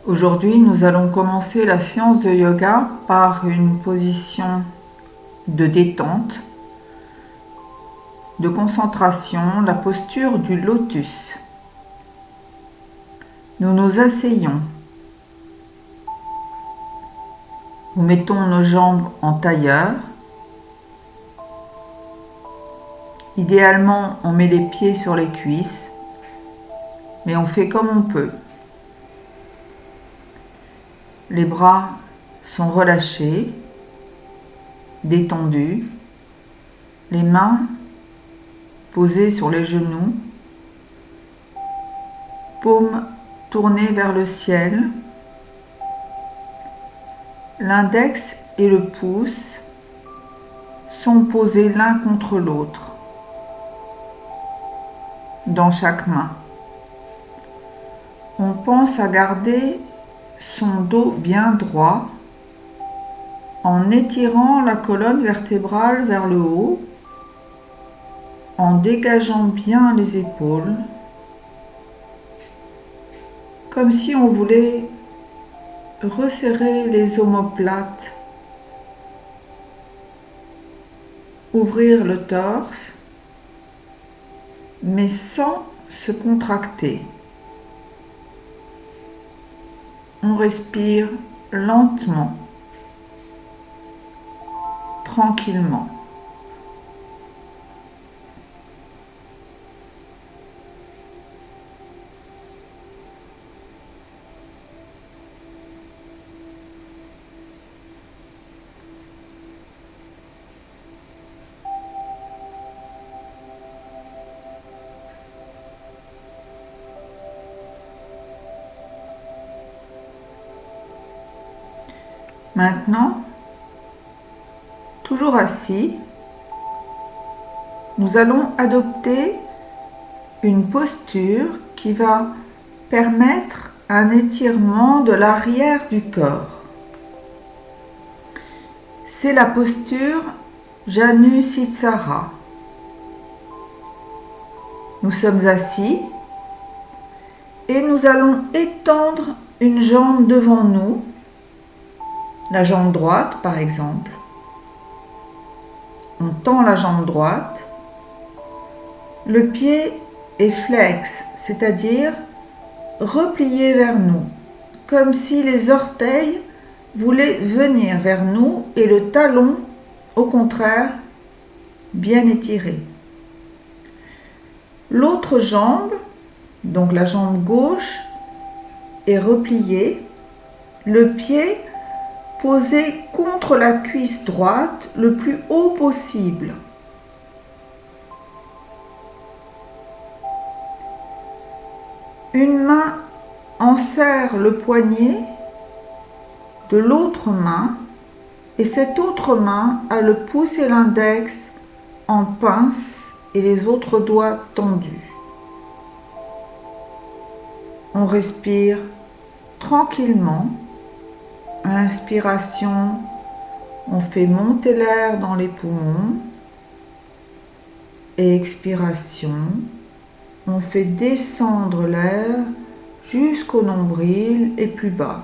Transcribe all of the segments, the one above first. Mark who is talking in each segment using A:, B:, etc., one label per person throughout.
A: Aujourd'hui, nous allons commencer la séance de yoga par une position de détente, de concentration, la posture du lotus. Nous nous asseyons. Nous mettons nos jambes en tailleur. Idéalement, on met les pieds sur les cuisses, mais on fait comme on peut. Les bras sont relâchés, détendus, les mains posées sur les genoux, paumes tournées vers le ciel, l'index et le pouce sont posés l'un contre l'autre dans chaque main. On pense à garder son dos bien droit en étirant la colonne vertébrale vers le haut, en dégageant bien les épaules, comme si on voulait resserrer les omoplates, ouvrir le torse, mais sans se contracter. On respire lentement, tranquillement. Maintenant, toujours assis, nous allons adopter une posture qui va permettre un étirement de l'arrière du corps. C'est la posture Janusirsara. Nous sommes assis et nous allons étendre une jambe devant nous, la jambe droite par exemple. On tend la jambe droite. Le pied est flex, c'est-à-dire replié vers nous, comme si les orteils voulaient venir vers nous et le talon, au contraire, bien étiré. L'autre jambe, donc la jambe gauche, est repliée, le pied posé contre la cuisse droite le plus haut possible. Une main enserre le poignet de l'autre main et cette autre main a le pouce et l'index en pince et les autres doigts tendus. On respire tranquillement. À l'inspiration, on fait monter l'air dans les poumons et expiration, on fait descendre l'air jusqu'au nombril et plus bas.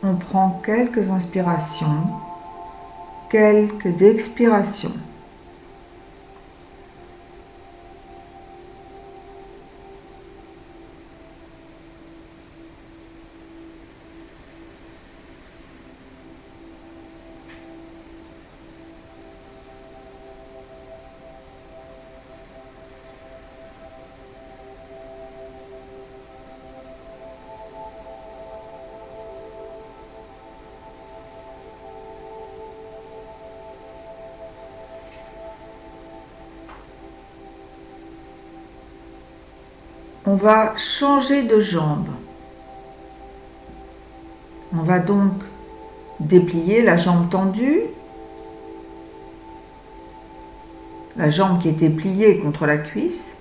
A: On prend quelques inspirations, quelques expirations. On va changer de jambe. On va donc déplier la jambe tendue, la jambe qui était pliée contre la cuisse,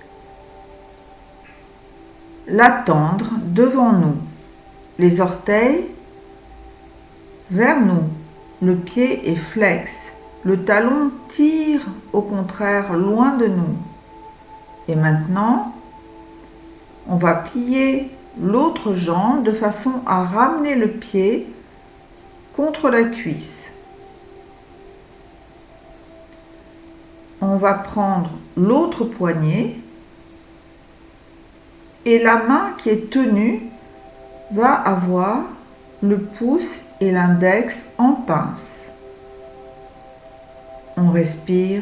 A: la tendre devant nous, les orteils vers nous, le pied est flex, le talon tire au contraire loin de nous. Et maintenant, On va plier l'autre jambe de façon à ramener le pied contre la cuisse. On va prendre l'autre poignet et la main qui est tenue va avoir le pouce et l'index en pince. On respire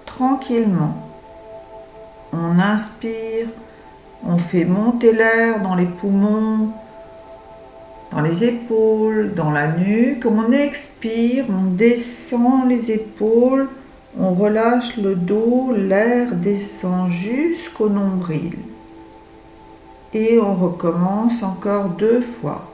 A: tranquillement. On inspire, on fait monter l'air dans les poumons, dans les épaules, dans la nuque. On expire, on descend les épaules, on relâche le dos, l'air descend jusqu'au nombril. Et on recommence encore 2 fois.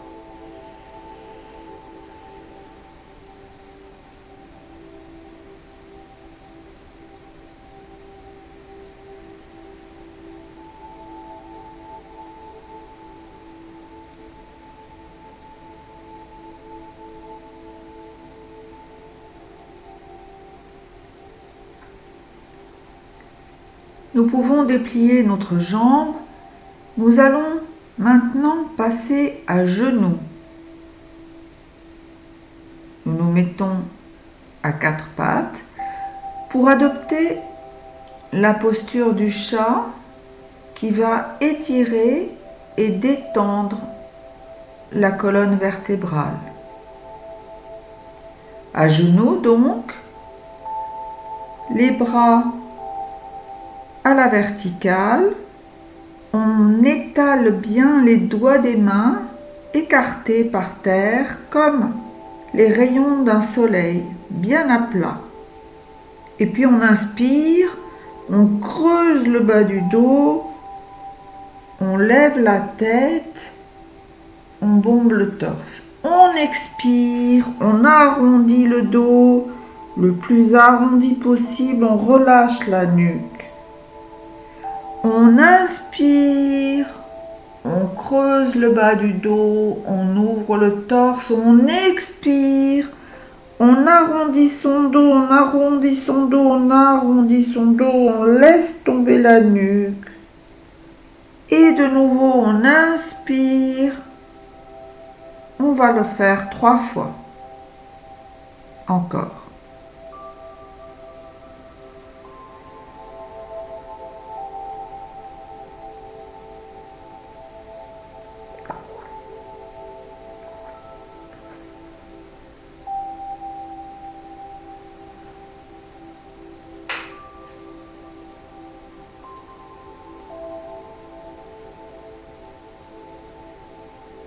A: Nous pouvons déplier notre jambe. Nous allons maintenant passer à genoux. Nous nous mettons à 4 pattes pour adopter la posture du chat qui va étirer et détendre la colonne vertébrale. À genoux donc, les bras à la verticale, on étale bien les doigts des mains écartés par terre comme les rayons d'un soleil, bien à plat. Et puis on inspire, on creuse le bas du dos, on lève la tête, on bombe le torse. On expire, on arrondit le dos, le plus arrondi possible, on relâche la nuque. On inspire, on creuse le bas du dos, on ouvre le torse, on expire, on arrondit son dos, on arrondit son dos, on arrondit son dos, on laisse tomber la nuque. Et de nouveau, on inspire. On va le faire 3 fois. Encore.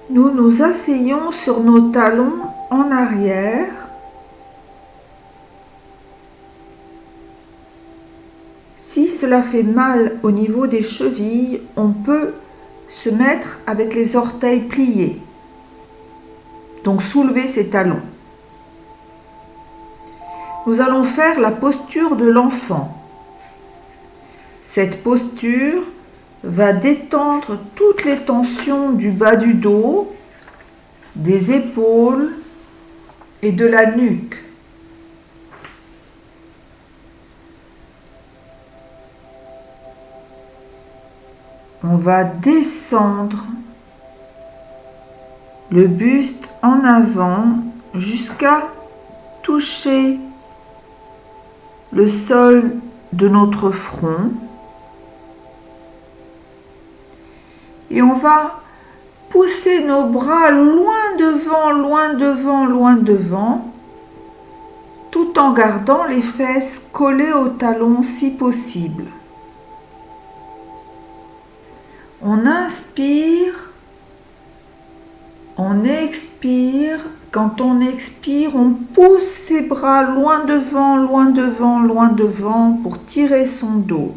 A: Nous nous asseyons sur nos talons en arrière. Si cela fait mal au niveau des chevilles, on peut se mettre avec les orteils pliés. Donc soulever ses talons. Nous allons faire la posture de l'enfant. Cette posture va détendre toutes les tensions du bas du dos, des épaules et de la nuque. On va descendre le buste en avant jusqu'à toucher le sol de notre front. Et on va pousser nos bras loin devant, loin devant, loin devant, tout en gardant les fesses collées aux talons si possible. On inspire, on expire. Quand on expire, on pousse ses bras loin devant, loin devant, loin devant pour tirer son dos.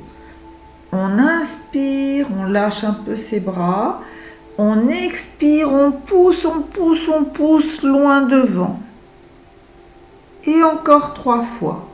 A: On inspire, on lâche un peu ses bras. On expire, on pousse, on pousse, on pousse loin devant. Et encore 3 fois.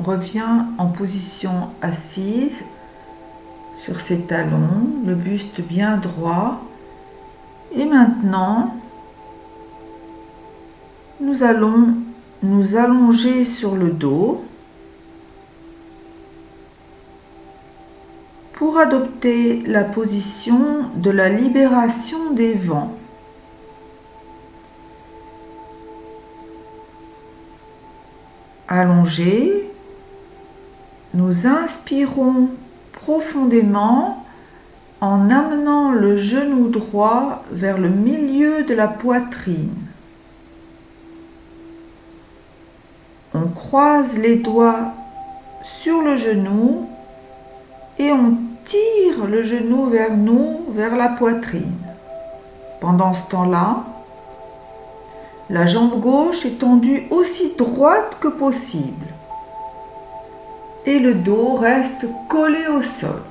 A: on revient en position assise sur ses talons, le buste bien droit. Et maintenant, nous allons nous allonger sur le dos pour adopter la position de la libération des vents. Allongés, nous inspirons profondément en amenant le genou droit vers le milieu de la poitrine. On croise les doigts sur le genou et on tire le genou vers nous, vers la poitrine. Pendant ce temps-là, la jambe gauche est tendue aussi droite que possible et le dos reste collé au sol.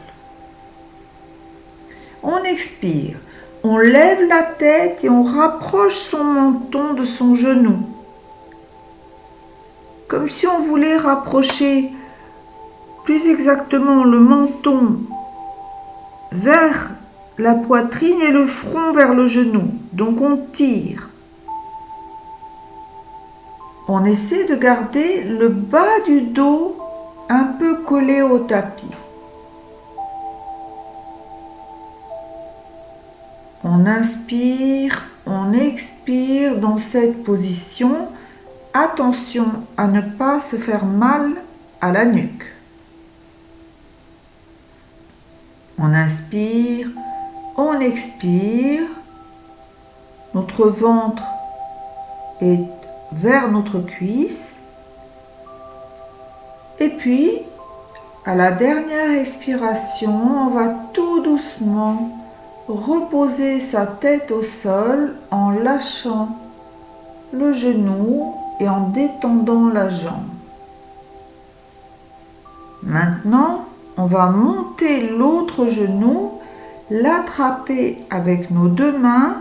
A: On expire, on lève la tête et on rapproche son menton de son genou, comme si on voulait rapprocher plus exactement le menton vers la poitrine et le front vers le genou. Donc on tire. On essaie de garder le bas du dos un peu collé au tapis. On inspire, on expire dans cette position. Attention à ne pas se faire mal à la nuque. On inspire, on expire. Notre ventre est vers notre cuisse. Et puis, à la dernière expiration, on va tout doucement reposer sa tête au sol en lâchant le genou et en détendant la jambe. Maintenant, on va monter l'autre genou, l'attraper avec nos deux mains,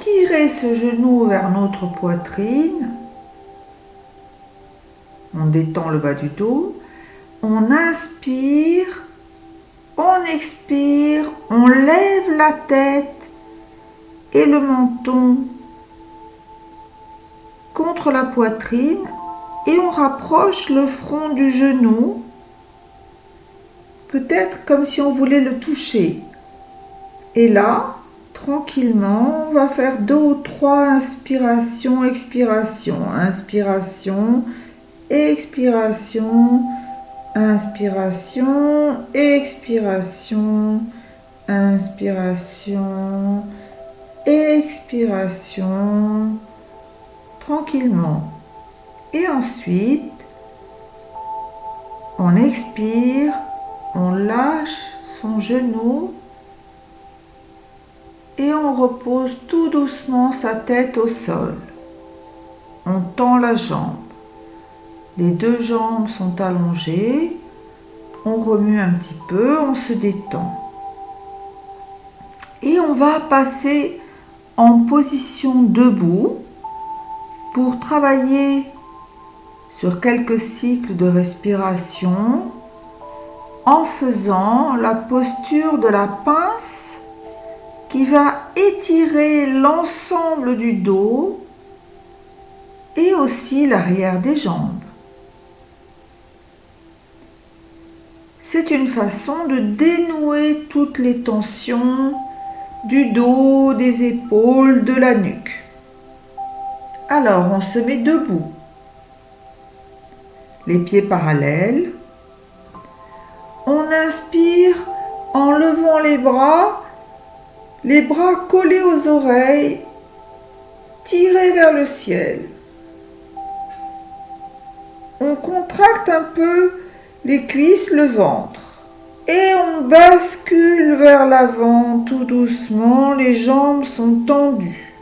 A: tirer ce genou vers notre poitrine. On détend le bas du dos, on inspire, on expire, on lève la tête et le menton contre la poitrine et on rapproche le front du genou, peut-être comme si on voulait le toucher. Et là, tranquillement, on va faire 2 ou 3 inspirations, expirations. Inspiration, expiration, inspiration, expiration, inspiration, expiration, tranquillement. Et ensuite, on expire, on lâche son genou et on repose tout doucement sa tête au sol. On tend la jambe. Les 2 jambes sont allongées. On remue un petit peu, on se détend. Et on va passer en position debout pour travailler sur quelques cycles de respiration en faisant la posture de la pince qui va étirer l'ensemble du dos et aussi l'arrière des jambes. C'est une façon de dénouer toutes les tensions du dos, des épaules, de la nuque. Alors, on se met debout. Les pieds parallèles. On inspire en levant les bras collés aux oreilles, tirés vers le ciel. On contracte un peu les cuisses, le ventre. Et on bascule vers l'avant tout doucement, les jambes sont tendues.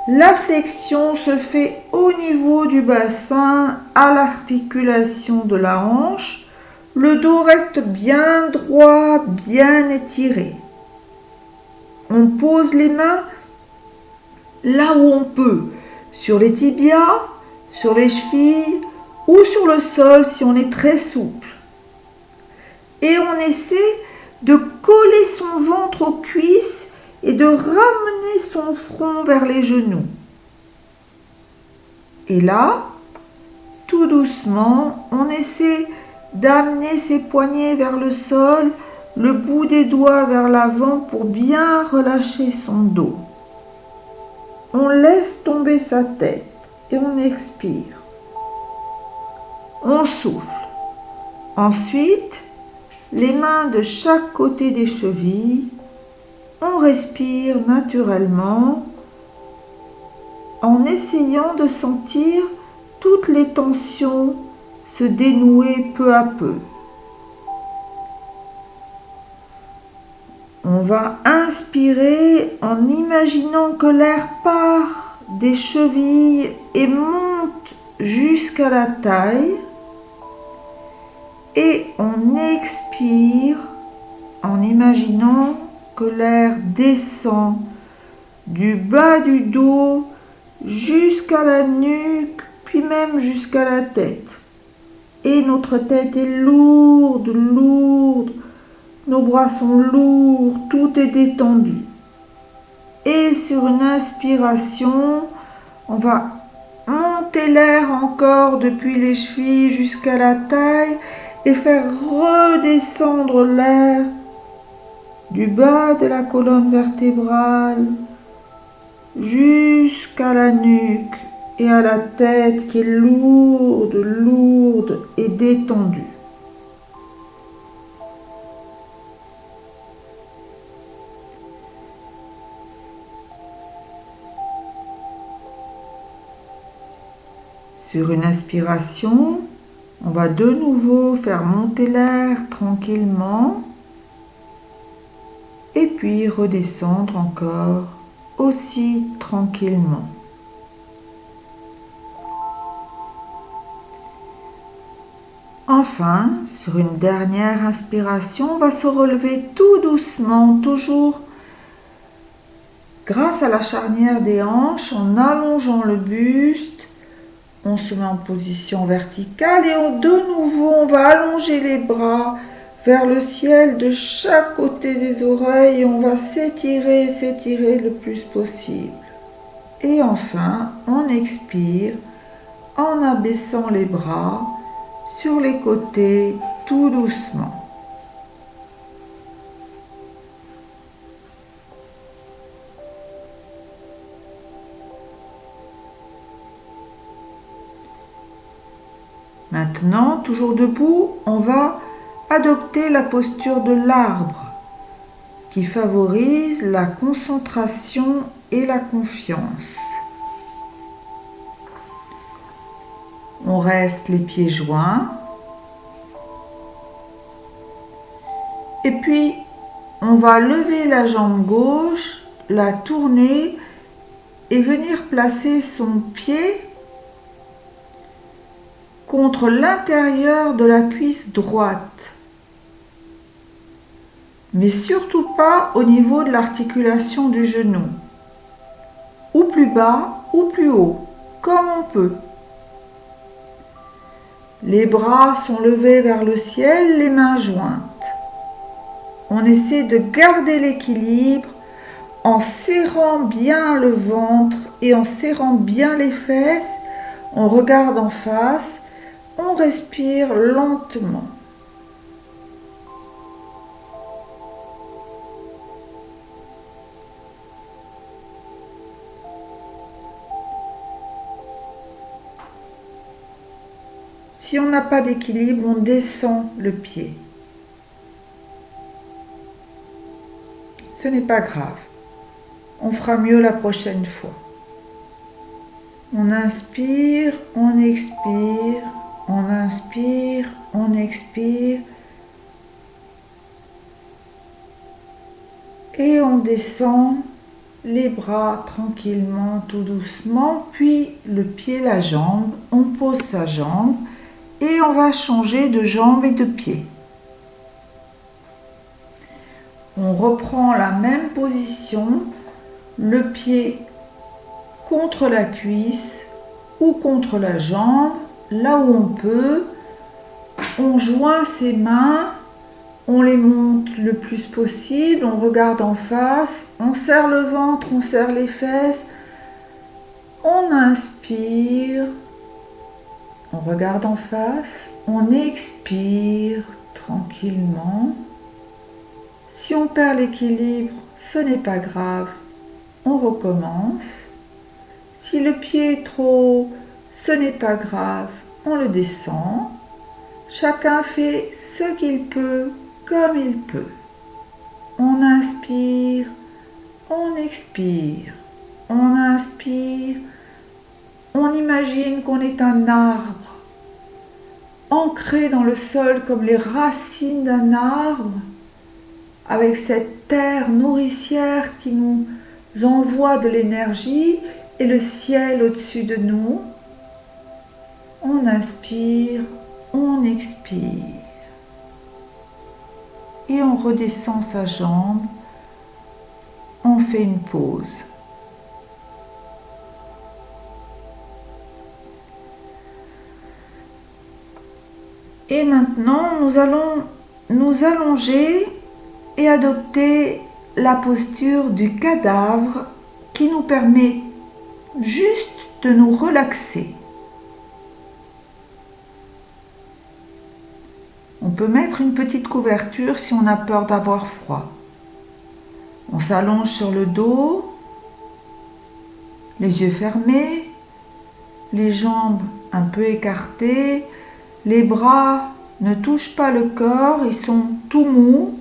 A: La flexion se fait au niveau du bassin, à l'articulation de la hanche. Le dos reste bien droit, bien étiré. On pose les mains là où on peut, sur les tibias, sur les chevilles ou sur le sol si on est très souple. Et on essaie de coller son ventre aux cuisses et de ramener son front vers les genoux. Et là, tout doucement, on essaie d'amener ses poignets vers le sol, le bout des doigts vers l'avant pour bien relâcher son dos. On laisse tomber sa tête et on expire. On souffle. Ensuite, les mains de chaque côté des chevilles, on respire naturellement en essayant de sentir toutes les tensions se dénouer peu à peu. On va inspirer en imaginant que l'air part des chevilles et monte jusqu'à la taille. Et on expire en imaginant que l'air descend du bas du dos jusqu'à la nuque, puis même jusqu'à la tête. Et notre tête est lourde, lourde. Nos bras sont lourds, tout est détendu. Et sur une inspiration, on va monter l'air encore depuis les chevilles jusqu'à la taille et faire redescendre l'air du bas de la colonne vertébrale jusqu'à la nuque et à la tête qui est lourde, lourde et détendue. Sur une inspiration, on va de nouveau faire monter l'air tranquillement et puis redescendre encore aussi tranquillement. Enfin, sur une dernière inspiration, on va se relever tout doucement, toujours grâce à la charnière des hanches, en allongeant le buste. On se met en position verticale et de nouveau, on va allonger les bras vers le ciel de chaque côté des oreilles et on va s'étirer le plus possible. Et enfin, on expire en abaissant les bras sur les côtés tout doucement. Maintenant, toujours debout, on va adopter la posture de l'arbre qui favorise la concentration et la confiance. On reste les pieds joints. Et puis, on va lever la jambe gauche, la tourner et venir placer son pied contre l'intérieur de la cuisse droite, mais surtout pas au niveau de l'articulation du genou, ou plus bas ou plus haut, comme on peut. Les bras sont levés vers le ciel, les mains jointes. On essaie de garder l'équilibre en serrant bien le ventre et en serrant bien les fesses. On regarde en face. On respire lentement. Si on n'a pas d'équilibre, on descend le pied. Ce n'est pas grave. On fera mieux la prochaine fois. On inspire, on expire. On inspire, on expire et on descend les bras tranquillement, tout doucement, puis le pied, la jambe, on pose sa jambe et on va changer de jambe et de pied. On reprend la même position, le pied contre la cuisse, ou contre la jambe, là où on peut. On joint ses mains, on les monte le plus possible, on regarde en face, on serre le ventre, on serre les fesses, on inspire, on regarde en face, on expire tranquillement. Si on perd l'équilibre, ce n'est pas grave, on recommence. Si le pied est trop haut, ce n'est pas grave, on le descend. Chacun fait ce qu'il peut, comme il peut. On inspire, on expire, on inspire, on imagine qu'on est un arbre, ancré dans le sol comme les racines d'un arbre, avec cette terre nourricière qui nous envoie de l'énergie et le ciel au-dessus de nous. On inspire, on expire et on redescend sa jambe, on fait une pause. Et maintenant, nous allons nous allonger et adopter la posture du cadavre qui nous permet juste de nous relaxer. On peut mettre une petite couverture si on a peur d'avoir froid. On s'allonge sur le dos, les yeux fermés, les jambes un peu écartées, les bras ne touchent pas le corps, ils sont tout mous,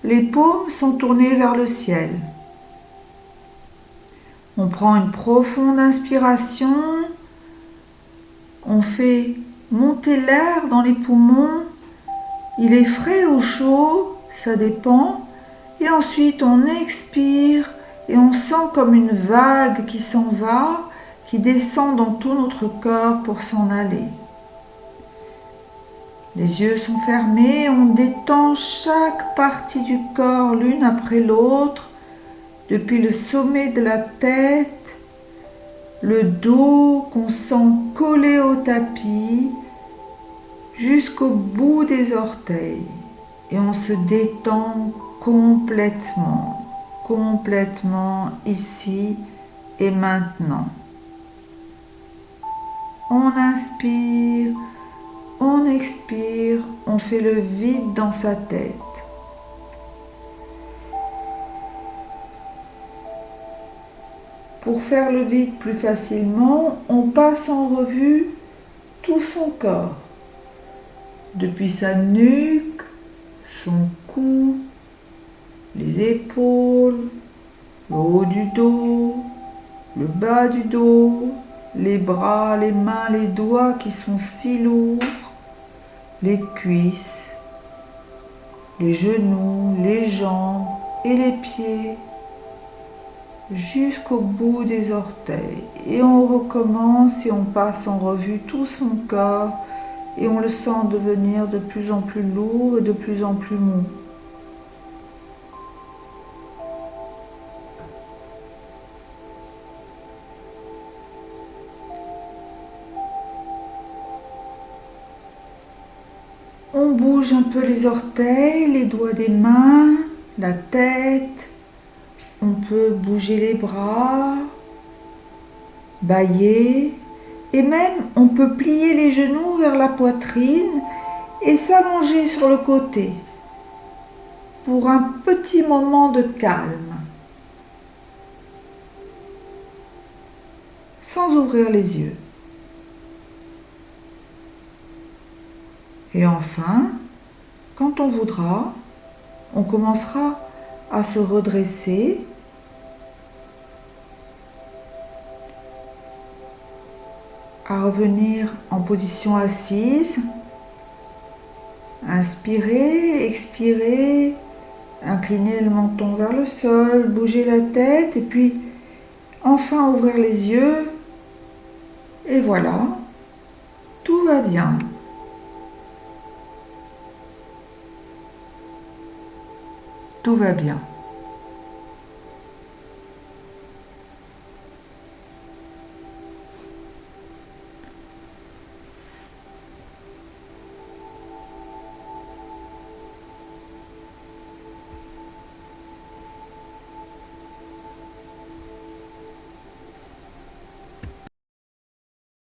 A: les paumes sont tournées vers le ciel. On prend une profonde inspiration, on fait monter l'air dans les poumons. Il est frais ou chaud, ça dépend. Et ensuite, on expire et on sent comme une vague qui s'en va, qui descend dans tout notre corps pour s'en aller. Les yeux sont fermés, on détend chaque partie du corps l'une après l'autre, depuis le sommet de la tête, le dos qu'on sent collé au tapis, jusqu'au bout des orteils. Et on se détend complètement, complètement ici et maintenant. On inspire, on expire, on fait le vide dans sa tête. Pour faire le vide plus facilement, on passe en revue tout son corps. Depuis sa nuque, son cou, les épaules, le haut du dos, le bas du dos, les bras, les mains, les doigts qui sont si lourds, les cuisses, les genoux, les jambes et les pieds, jusqu'au bout des orteils. Et on recommence et on passe en revue tout son corps et on le sent devenir de plus en plus lourd et de plus en plus mou. On bouge un peu les orteils, les doigts des mains, la tête. On peut bouger les bras, bâiller. Et même, on peut plier les genoux vers la poitrine et s'allonger sur le côté pour un petit moment de calme, sans ouvrir les yeux. Et enfin, quand on voudra, on commencera à se redresser. À revenir en position assise. Inspirez, expirez, inclinez le menton vers le sol, bougez la tête et puis enfin ouvrir les yeux. Et voilà, tout va bien. Tout va bien.